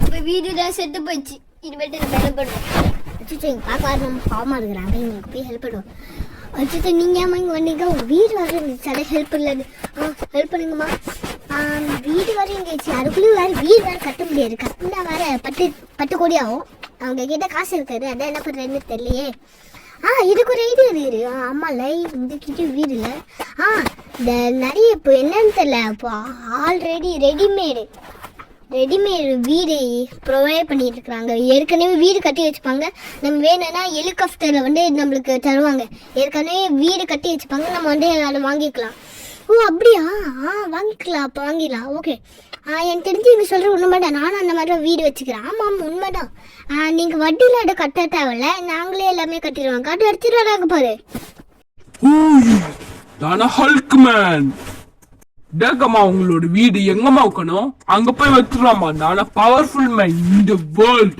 இப்போ வீடு தான் செத்து போச்சு. இனிமேட்டு நம்ம ஹெல்ப் பண்ணுவோம். அச்சோ எங்கள் பாப்பா நம்ம பாவமாக இருக்கிறாங்க, எங்களுக்கு போய் ஹெல்ப் பண்ணுவோம். அச்சோ நீங்கள் ஏமா இங்கே வந்தீங்க? உங்கள் வீடு வர இருந்துச்சு, அதை ஹெல்ப் பண்ணலன்னு. ஹெல்ப் பண்ணுங்கம்மா. வீடு வர இருந்துச்சு, அதுக்குள்ளேயும் வேறு வீடு வேறு கட்ட முடியாது. கட்டினா வேறு 10 கோடி ஆகும். அவங்க கிட்ட காசு இருக்காது, அதான் என்ன பண்ணுறதுன்னு தெரியலையே. இதுக்கு ஒரு ஐடியா இருக்குது. ஆமாம்ல, இந்த கிட்ட வீடு இல்லை. இந்த நிறைய இப்போ என்னன்னு தெரியல, இப்போ ஆல்ரெடி ரெடிமேடு வீடு ப்ரொவைட் பண்ணிட்டு இருக்கிறாங்க. ஏற்கனவே வீடு கட்டி வச்சுப்பாங்க. நம்ம வேணும்னா ஹெலிகாப்டரில் வந்து நம்மளுக்கு தருவாங்க. ஏற்கனவே வீடு கட்டி வச்சுப்பாங்க, நம்ம வந்து அதை வாங்கிக்கலாம். அப்படியா? வாங்கிக்கலாம், அப்போ வாங்கிடலாம். ஓகே. எனக்கு தெரிஞ்சு நீங்கள் சொல்கிற உண்மைதான். நானும் அந்த மாதிரி வீடு வச்சுக்கிறேன். ஆமாம் உண்மைதான். நீங்கள் வட்டியில் அதை கட்ட தேவையில்ல, நாங்களே எல்லாமே கட்டிடுவோம். கட்டி அடிச்சிடுவாங்க பாரு. டேக்கம்மா, உங்களோட வீடு எங்கம்மா வைக்கணும்? அங்க போய் வச்சிடலாமா? நான் பவர்ஃபுல் மேன் இந்த வேர்ல்ட்.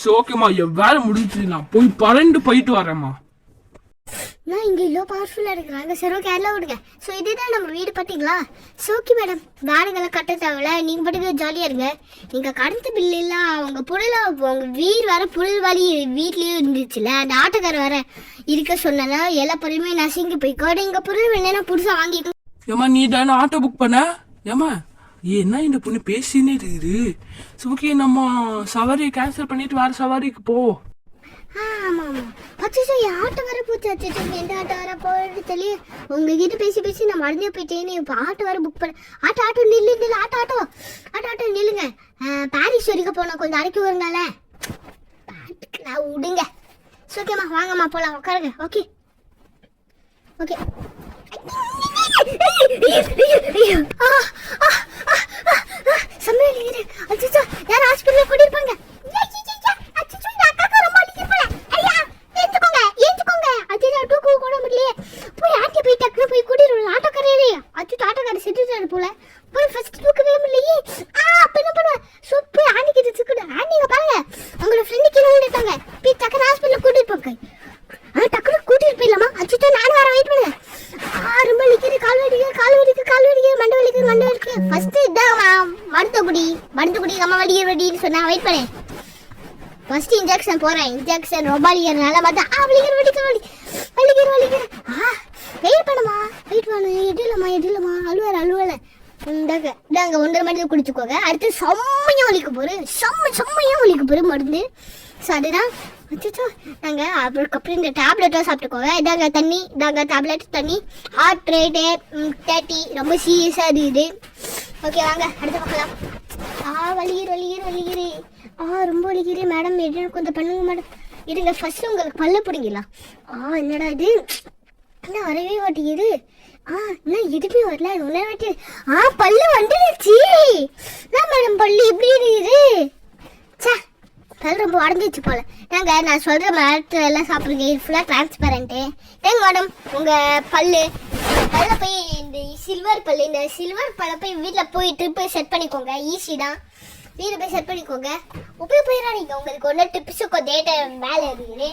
சோ ஓகேம்மா, என் வேலை முடிஞ்சு நான் போய் போயிட்டு வரேம்மா. நான் இங்கே இவ்வளோ பவர்ஃபுல்லாக இருக்கிறாங்க. சரி ஓகே, எல்லாம் விடுங்க. ஸோ இதுதான் நம்ம வீடு பார்த்தீங்களா? சோக்கி மேடம், வேலைங்கெல்லாம் கட்ட தேவையில்ல, நீங்கள் பாட்டுக்கு ஜாலியாக இருங்க. நீங்கள் கடந்த பில்லுலாம் அவங்க உங்கள் வீடு வர புழல் வாலி வீட்லேயும் இருந்துச்சுல்ல, அந்த ஆட்டோக்கார வர இருக்க சொன்னா எல்லா பொருளுமே நசுங்கி போய்க்கோ. நீங்கள் பொருள் வேணா புதுசாக வாங்கிக்கோ. ஏமா நீ தானே ஆட்டோ புக் பண்ண? ஏமா என்ன இந்த பொண்ணு பேசினே இருக்குது. ஓகே, நம்ம சவாரியை கேன்சல் பண்ணிட்டு வேற சவாரிக்கு போ. ஆமாம் அச்சோ, ஆட்டோ வர போச்சு. அச்சோ, எந்த ஆட்டோ வர போகிறது தெரியல. உங்ககிட்ட பேசி நான் மறந்தே போயிட்டேன்னு. இப்போ ஆட்டோ வர புக் பண்ண. ஆட்டோ நில்லு. ஆட்டோ நில்லுங்க. பாரிஸ் வரைக்கும் போனோம், கொஞ்சம் அரைக்கி வருங்கால. நான் விடுங்க. ஓகேம்மா, வாங்கம்மா போகலாம், உட்காருங்க. ஓகே. யார் ஹாஸ்பிட்டல் கூட்டிருப்பாங்க? போல போய் ஃபர்ஸ்ட் தூக்கவே முடியலையே. அப்ப என்ன பண்ணுவேன்? போய் ஆண்டி கிட்ட தூக்குடு. ஆண்டிங்க பாருங்க, உங்களோட ஃப்ரெண்டு கீழே விழுந்துட்டாங்க. போய் டக்குனு ஹாஸ்பிட்டல் கூட்டிட்டு போங்க. டக்குனு கூட்டிட்டு போயிடலாமா? அச்சோ, நானும் வர வெயிட் பண்ணுங்க. ரொம்ப வலிக்குது, கால் வலிக்குது, மண்டை வலிக்குது. ஃபர்ஸ்ட் இதான் மருத்துவக்குடி அம்மா வலிக்குன்னு சொன்னா வெயிட் பண்ணேன். ஃபர்ஸ்ட் இன்ஜெக்ஷன் போறேன். இன்ஜெக்ஷன் ரொம்ப வலிக்கிறதுனால பார்த்தா வலிக்குது. வெயிட் பண்ணுமா, எதிரமா அழுவல. இந்தாங்க 1.5 மணி குடிச்சுக்கோங்க. அடுத்து செம்மையாக வலிக்க போகிற மருந்து. ஸோ அதுதான். அச்சோ, நாங்கள் அதுக்கப்புறம் இந்த டேப்லெட்டாக சாப்பிட்டுக்கோங்க. இதாங்க தண்ணி, டேப்லெட் தண்ணி. ஹார்ட் ரேட்டு 30, ரொம்ப சீரியஸாக இருக்குது. ஓகே, வாங்க அடுத்து பார்க்கலாம். வலிக்கிறேன். ரொம்ப வலிக்கிறேன் மேடம். எது கொஞ்சம் பண்ணுங்க மேடம். இதுங்க ஃபர்ஸ்ட் உங்களுக்கு பல்ல பிடிங்கலாம். என்னடா இது, என்ன வரவே மாட்டேங்குது. இன்னும் எதுவுமே வரல. உணர்வாட்டி பல்லு வந்துடுச்சு. என்ன மேடம் பல்லு இப்படி இருக்குது? பல் ரொம்ப உடஞ்சிச்சு போல. நான் சொல்கிற மரத்துல எல்லாம் சாப்பிடுங்க. இது ஃபுல்லாக டிரான்ஸ்பரண்ட்டு. மேடம் உங்கள் பல்ல போய் இந்த சில்வர் பல்லை போய் வீட்டில் போய் செட் பண்ணிக்கோங்க. ஈஸி தான், வீட்டில் போய் செட் பண்ணிக்கோங்க. போயிடாதீங்க. உங்களுக்கு ஒன்றும் டிப்ஸு கொஞ்சம் வேலை இருக்குது.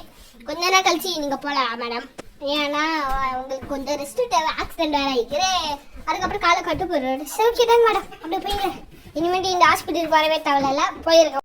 கொஞ்ச நேரம் கழிச்சு நீங்கள் போகலாம் மேடம். ஏன்னா உங்களுக்கு கொஞ்சம் ரெஸ்ட் தேவை. ஆக்சிடென்ட் வேறு ஆகிக்கிறேன். அதுக்கப்புறம் காலை கட்டு போயிடுவோம். சரி ஓகே தாங்க மேடம், அப்படியே போயிங்க. இனிமேட்டு இந்த ஹாஸ்பிட்டலுக்கு வரவே தேவையில்ல, போயிருக்கோம்.